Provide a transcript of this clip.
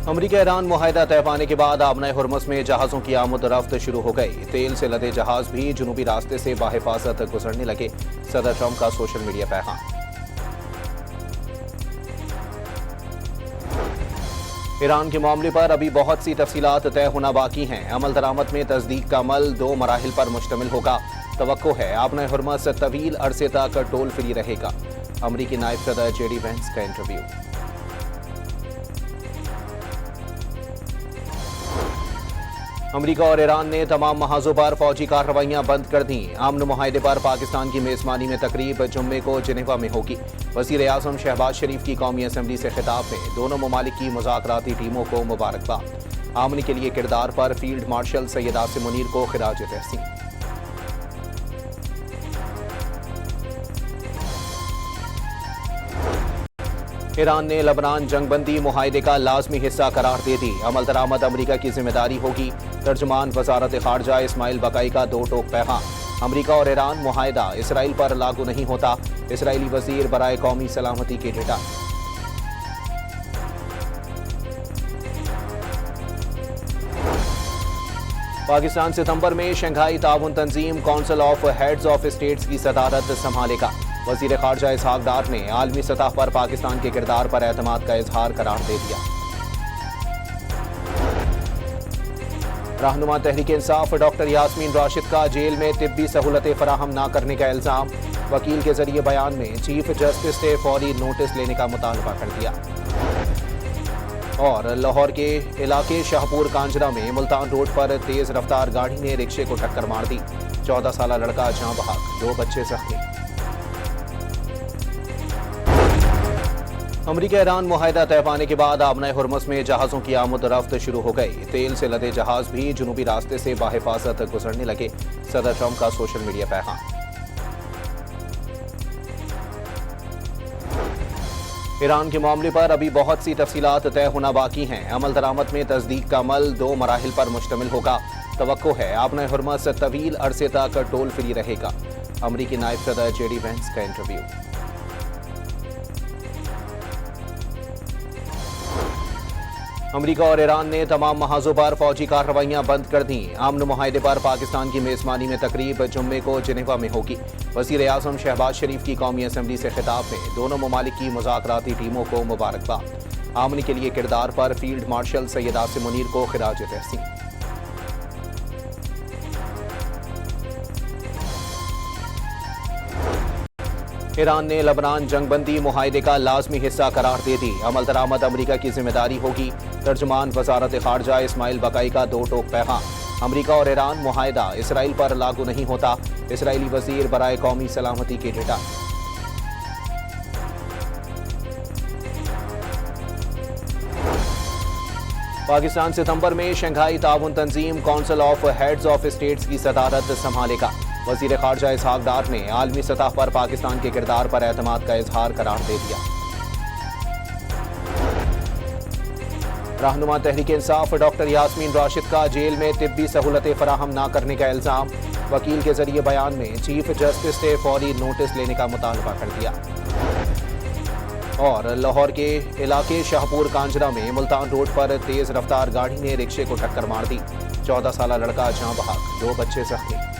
امریکہ ایران معاہدہ طے پانے کے بعد آبنۂ ہرمز میں جہازوں کی آمد و رفت شروع ہو گئی۔ تیل سے لدے جہاز بھی جنوبی راستے سے بحفاظت گزرنے لگے۔ صدر ٹرمپ کا سوشل میڈیا پیغام۔ ایران کے معاملے پر ابھی بہت سی تفصیلات طے ہونا باقی ہیں۔ عمل درآمد میں تصدیق کا عمل 2 مراحل پر مشتمل ہوگا۔ توقع ہے آبنۂ ہرمز طویل عرصے تک ٹول فری رہے گا۔ امریکی نائب صدر جے ڈی وینس کا انٹرویو۔ امریکہ اور ایران نے تمام محاذوں پر فوجی کارروائیاں بند کر دیں۔ امن معاہدے پر پاکستان کی میزبانی میں تقریب جمعے کو جنیوا میں ہوگی۔ وزیر اعظم شہباز شریف کی قومی اسمبلی سے خطاب میں دونوں ممالک کی مذاکراتی ٹیموں کو مبارکباد۔ امن کے لیے کردار پر فیلڈ مارشل سید عاصم منیر کو خراج تحسین۔ ایران نے لبنان جنگ بندی معاہدے کا لازمی حصہ قرار دے دی۔ عمل درآمد امریکہ کی ذمہ داری ہوگی۔ ترجمان وزارت خارجہ اسماعیل بقائی کا 2 ٹوک پیغام۔ امریکہ اور ایران معاہدہ اسرائیل پر لاگو نہیں ہوتا، اسرائیلی وزیر برائے قومی سلامتی کی ڈیٹا۔ پاکستان ستمبر میں شنگھائی تعاون تنظیم council of heads of states کی صدارت سنبھالے گا۔ وزیر خارجہ اسحاق ڈار نے عالمی سطح پر پاکستان کے کردار پر اعتماد کا اظہار قرار دے دیا۔ رہنما تحریک انصاف ڈاکٹر یاسمین راشد کا جیل میں طبی سہولتیں فراہم نہ کرنے کا الزام۔ وکیل کے ذریعے بیان میں چیف جسٹس سے فوری نوٹس لینے کا مطالبہ کر دیا۔ اور لاہور کے علاقے شاہپور کانجرا میں ملتان روڈ پر تیز رفتار گاڑی نے رکشے کو ٹکر مار دی۔ 14 سالہ لڑکا جاں بحق، 2 بچے زخمی۔ امریکہ ایران معاہدہ طے پانے کے بعد آبنۂ ہرمز میں جہازوں کی آمد و رفت شروع ہو گئی۔ تیل سے لدے جہاز بھی جنوبی راستے سے بحفاظت گزرنے لگے۔ صدر ٹرمپ کا سوشل میڈیا پیغام۔ ایران کے معاملے پر ابھی بہت سی تفصیلات طے ہونا باقی ہیں۔ عمل درآمد میں تصدیق کا عمل 2 مراحل پر مشتمل ہوگا۔ توقع ہے آبنۂ ہرمز طویل عرصے تک ٹول فری رہے گا۔ امریکی نائب صدر جے ڈی وینس کا انٹرویو۔ امریکہ اور ایران نے تمام محاذوں پر فوجی کارروائیاں بند کر دیں۔ امن معاہدے پر پاکستان کی میزبانی میں تقریب جمعے کو جنیوا میں ہوگی۔ وزیر اعظم شہباز شریف کی قومی اسمبلی سے خطاب میں دونوں ممالک کی مذاکراتی ٹیموں کو مبارکباد۔ امن کے لیے کردار پر فیلڈ مارشل سید عاصم منیر کو خراج تحسین۔ ایران نے لبنان جنگ بندی معاہدے کا لازمی حصہ قرار دے دی۔ عمل درآمد امریکہ کی ذمہ داری ہوگی۔ ترجمان وزارت خارجہ اسماعیل بقائی کا 2 ٹوک پیغام۔ امریکہ اور ایران معاہدہ اسرائیل پر لاگو نہیں ہوتا، اسرائیلی وزیر برائے قومی سلامتی کی ڈیٹا۔ پاکستان ستمبر میں شنگھائی تعاون تنظیم council of heads of states کی صدارت سنبھالے گا۔ وزیر خارجہ اسحاق ڈار نے عالمی سطح پر پاکستان کے کردار پر اعتماد کا اظہار قرار دے دیا۔ رہنما تحریک انصاف ڈاکٹر یاسمین راشد کا جیل میں طبی سہولتیں فراہم نہ کرنے کا الزام۔ وکیل کے ذریعے بیان میں چیف جسٹس سے فوری نوٹس لینے کا مطالبہ کر دیا۔ اور لاہور کے علاقے شاہپور کانجرا میں ملتان روڈ پر تیز رفتار گاڑی نے رکشے کو ٹکر مار دی۔ 14 سالہ لڑکا جاں بحق، 2 بچے زخمی۔